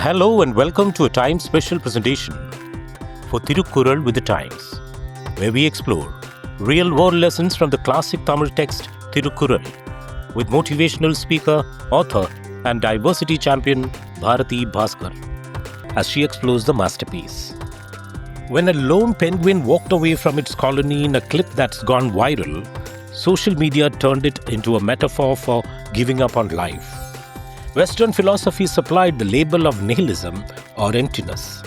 Hello and welcome to a time special presentation for Thirukkural with the Times, where we explore real world lessons from the classic Tamil text Thirukkural with motivational speaker, author, and diversity champion Bharathi Baskar as she explores the masterpiece. When a lone penguin walked away from its colony in a clip that's gone viral, social media turned it into a metaphor for giving up on life. Western philosophy supplied the label of nihilism or emptiness,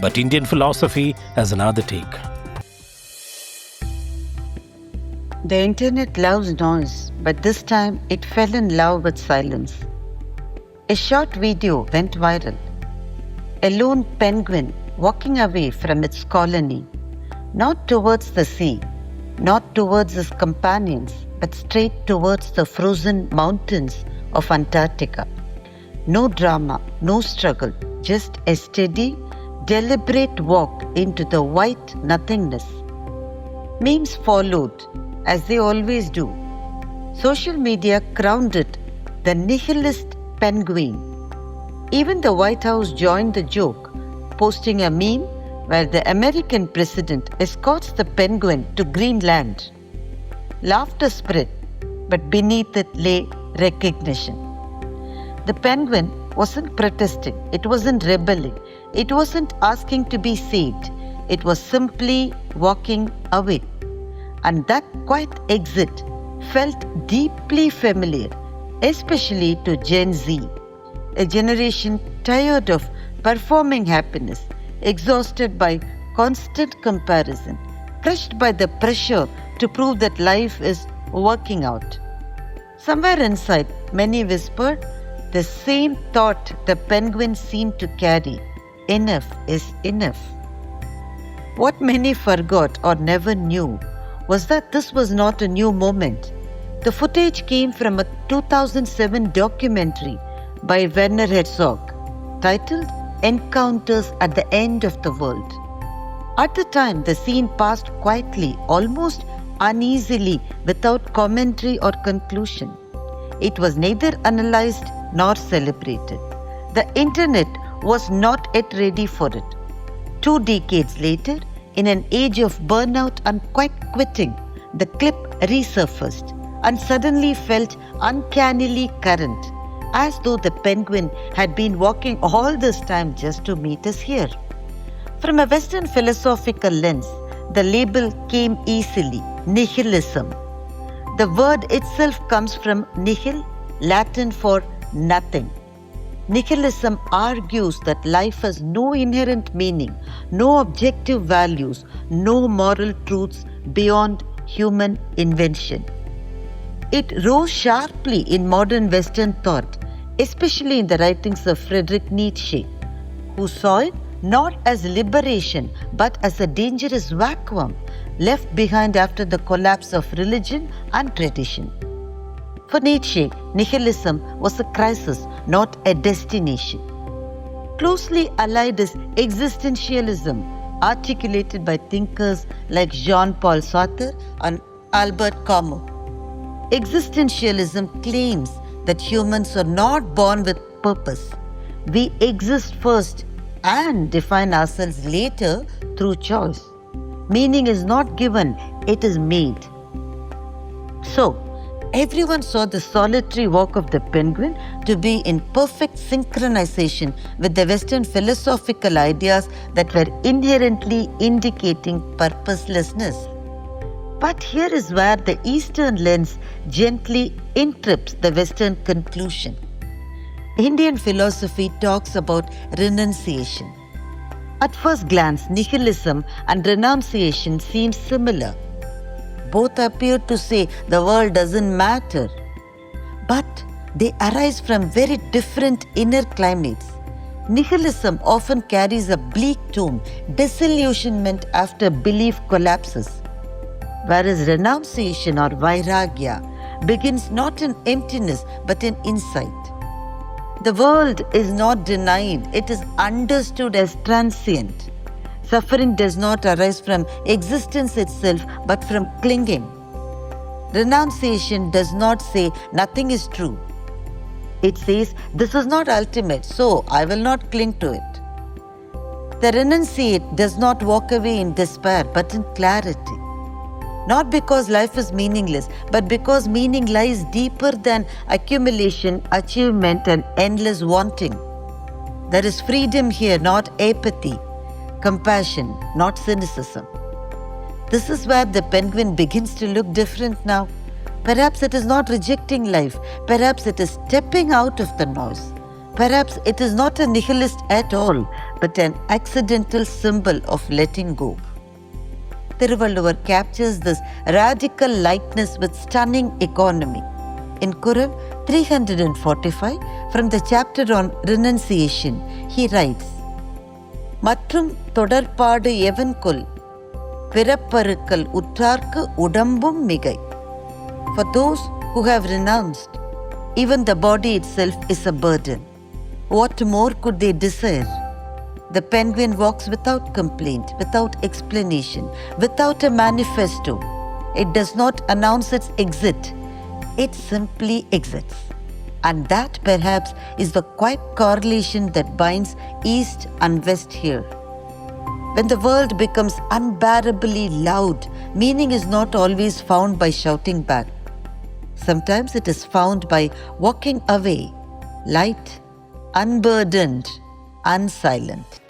but Indian philosophy has another take. The internet loves noise, but this time it fell in love with silence. A short video went viral. A lone penguin walking away from its colony, not towards the sea, not towards his companions, but straight towards the frozen mountains of Antarctica. No drama, no struggle, just a steady, deliberate walk into the white nothingness. Memes followed, as they always do. Social media crowned it the nihilist penguin. Even the White House joined the joke, posting a meme where the American president escorts the penguin to Greenland. Laughter spread, but beneath it lay recognition. The penguin wasn't protesting, it wasn't rebelling, it wasn't asking to be saved, it was simply walking away. And that quiet exit felt deeply familiar, especially to Gen Z, a generation tired of performing happiness, exhausted by constant comparison, crushed by the pressure to prove that life is working out. Somewhere inside, many whispered the same thought the penguin seemed to carry: enough is enough. What many forgot or never knew was that this was not a new moment. The footage came from a 2007 documentary by Werner Herzog titled Encounters at the End of the World. At the time, the scene passed quietly, almost uneasily, without commentary or conclusion. It was neither analyzed nor celebrated. The internet was not yet ready for it. 2 decades later, in an age of burnout and quite quitting, the clip resurfaced and suddenly felt uncannily current, as though the penguin had been walking all this time just to meet us here. From a Western philosophical lens, the label came easily: nihilism. The word itself comes from nihil, Latin for nothing. Nihilism argues that life has no inherent meaning, no objective values, no moral truths beyond human invention. It rose sharply in modern Western thought, especially in the writings of Friedrich Nietzsche, who saw it not as liberation but as a dangerous vacuum left behind after the collapse of religion and tradition. For Nietzsche, nihilism was a crisis, not a destination. Closely allied is existentialism, articulated by thinkers like Jean-Paul Sartre and Albert Camus. Existentialism claims that humans are not born with purpose. We exist first and define ourselves later through choice. Meaning is not given, it is made. So, everyone saw the solitary walk of the penguin to be in perfect synchronization with the Western philosophical ideas that were inherently indicating purposelessness. But here is where the Eastern lens gently interrupts the Western conclusion. Indian philosophy talks about renunciation. At first glance, nihilism and renunciation seem similar. Both appear to say the world doesn't matter, but they arise from very different inner climates. Nihilism often carries a bleak tone, disillusionment after belief collapses, whereas renunciation or vairagya begins not in emptiness but in insight. The world is not denied, it is understood as transient. Suffering does not arise from existence itself but from clinging. Renunciation does not say nothing is true. It says, this is not ultimate, so I will not cling to it. The renunciate does not walk away in despair, but in clarity. Not because life is meaningless, but because meaning lies deeper than accumulation, achievement, and endless wanting. There is freedom here, not apathy, compassion, not cynicism. This is where the penguin begins to look different now. Perhaps it is not rejecting life. Perhaps it is stepping out of the noise. Perhaps it is not a nihilist at all, but an accidental symbol of letting go. Thiruvalluvar captures this radical lightness with stunning economy. In Kural 345, from the chapter on renunciation, he writes, Matrum Thodarpaadu Evankol, Pirapparukkal Utraarkku Udambum Migai. For those who have renounced, even the body itself is a burden. What more could they desire? The penguin walks without complaint, without explanation, without a manifesto. It does not announce its exit. It simply exits. And that perhaps is the quiet correlation that binds East and West here. When the world becomes unbearably loud, meaning is not always found by shouting back. Sometimes it is found by walking away, light, unburdened, unsilent.